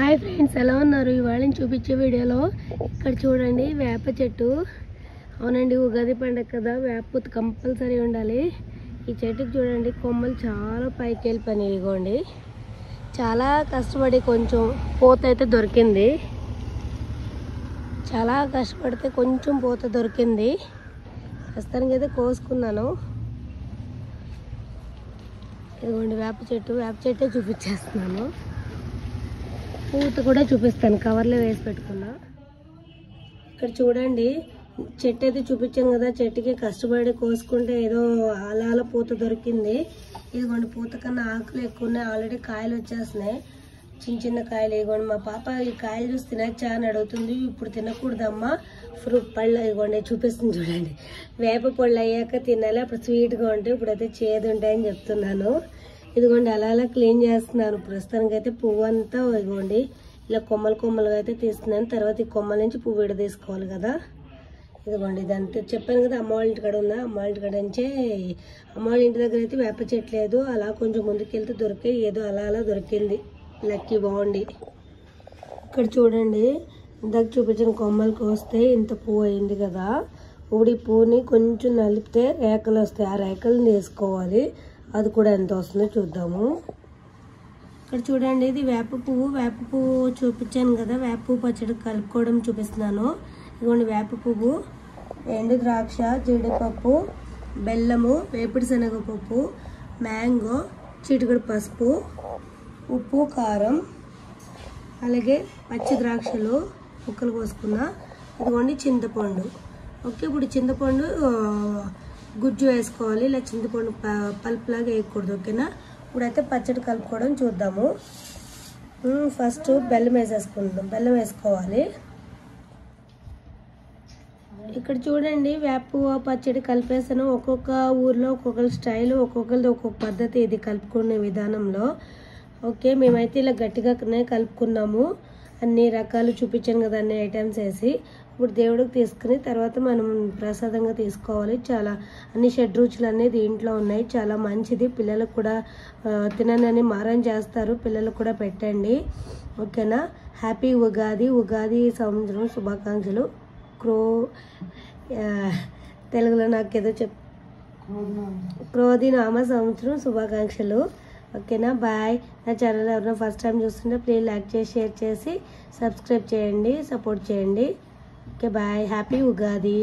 Hi friends, ఎలా ఉన్నారు? ఇవాళ నేను చూపించే వీడియోలో ఇక్కడ చూడండి, వేప చెట్టు. అవునండి, ఉగాది పండుగ కదా, వేప పూత కంపల్సరీ ఉండాలి. ఈ చెట్టుకి చూడండి, కొమ్మలు చాలా పైకి వెళ్ళిపోయినాయి. ఇగోండి, చాలా కష్టపడి కొంచెం పూత అయితే దొరికింది. చాలా కష్టపడితే కొంచెం పూత దొరికింది. ప్రస్తుతానికి అయితే కోసుకున్నాను. ఇదిగోండి వేప చెట్టే చూపించేస్తున్నాను. పూత కూడా చూపిస్తాను, కవర్లో వేసి పెట్టుకున్నా. ఇక్కడ చూడండి, చెట్టు అయితే చూపించాను కదా, చెట్టుకి కష్టపడి కోసుకుంటే ఏదో అలా పూత దొరికింది. ఇదిగోండి, పూత కన్నా ఆకులు ఎక్కువ ఉన్నాయి. ఆల్రెడీ కాయలు వచ్చేస్తున్నాయి, చిన్న చిన్న కాయలు. ఇదిగోండి, మా పాప ఈ కాయలు చూసి తినచ్చా అని అడుగుతుంది. ఇప్పుడు తినకూడదమ్మా, ఫ్రూట్ పళ్ళు. ఇదిగోండి చూపిస్తుంది చూడండి, వేప పళ్ళు అయ్యాక తినాలి, అప్పుడు స్వీట్గా ఉంటాయి, ఇప్పుడైతే చేదు ఉంటాయని చెప్తున్నాను. ఇదిగోండి, అలా క్లీన్ చేస్తున్నాను. ప్రస్తుతానికి అయితే పువ్వు అంతా ఇదిగోండి ఇలా కొమ్మలుగా అయితే తీస్తున్నాను. తర్వాత ఈ కొమ్మల నుంచి పువ్వు విడ తీసుకోవాలి కదా. ఇదిగోండి, ఇదంతా చెప్పాను కదా, అమ్మ వాళ్ళ ఇంటి కాడ ఉందా, అమ్మ వాళ్ళ ఇంటి కాడ నుంచే. అమ్మ వాళ్ళ ఇంటి దగ్గర అయితే వేప చెట్టు లేదు, అలా కొంచెం ముందుకెళ్తే దొరికే, ఏదో అలా దొరికింది. లక్కీ బాగుండి. ఇక్కడ చూడండి, ఇందాక చూపించిన కొమ్మలకు వస్తే ఇంత పువ్వు అయింది కదా. ఇప్పుడు ఈ పువ్వుని కొంచెం నలిపితే రేకలు వస్తాయి, ఆ రేకలను తీసుకోవాలి. అది కూడా ఎంత వస్తుందో చూద్దాము. ఇక్కడ చూడండి, ఇది వేప పువ్వు చూపించాను కదా, వేప పువ్వు పచ్చడి కలుపుకోవడం చూపిస్తున్నాను. ఇదిగోండి, వేప పువ్వు, ఎండు ద్రాక్ష, జీడిపప్పు, బెల్లము, వేపుడు శనగపప్పు, మ్యాంగో, చిటికెడు పసుపు, ఉప్పు, కారం, అలాగే పచ్చి ద్రాక్షలు ముక్కలు కోసుకున్నా. ఇదిగోండి చింతపండు. ఓకే, ఇప్పుడు చింతపండు గుజ్జు వేసుకోవాలి, ఇలా చింతపండు పల్పులాగా వేయకూడదు. ఓకేనా, ఇప్పుడైతే పచ్చడి కలుపుకోవడం చూద్దాము. ఫస్ట్ బెల్లం వేసుకోవాలి. ఇక్కడ చూడండి, వేప పచ్చడి కలిపేసాను. ఒక్కొక్క ఊర్లో ఒక్కొక్క స్టైల్, ఒక్కొక్కరిది ఒక్కొక్క పద్ధతి ఇది కలుపుకునే విధానంలో. ఓకే, మేమైతే ఇలా గట్టిగానే కలుపుకున్నాము. అన్ని రకాలు చూపించాను కదా, అన్ని ఐటమ్స్ వేసి. ఇప్పుడు దేవుడికి తీసుకుని తర్వాత మనం ప్రసాదంగా తీసుకోవాలి. చాలా అన్ని షడ్రుచులు అనేది దీంట్లో ఉన్నాయి, చాలా మంచిది. పిల్లలకు కూడా తిననని మారం చేస్తారు, పిల్లలకు కూడా పెట్టండి. ఓకేనా, హ్యాపీ ఉగాది సంవత్సరం శుభాకాంక్షలు. తెలుగులో నాకేదో క్రోధి నామ సంవత్సరం శుభాకాంక్షలు. ఓకేనా, బాయ్. నా ఛానల్ ఎవరైనా ఫస్ట్ టైం చూస్తుంటే ప్లీజ్ లైక్ చేసి, షేర్ చేసి, సబ్స్క్రైబ్ చేయండి, సపోర్ట్ చేయండి. Okay, bye. హ్యాపీ ఉగాది.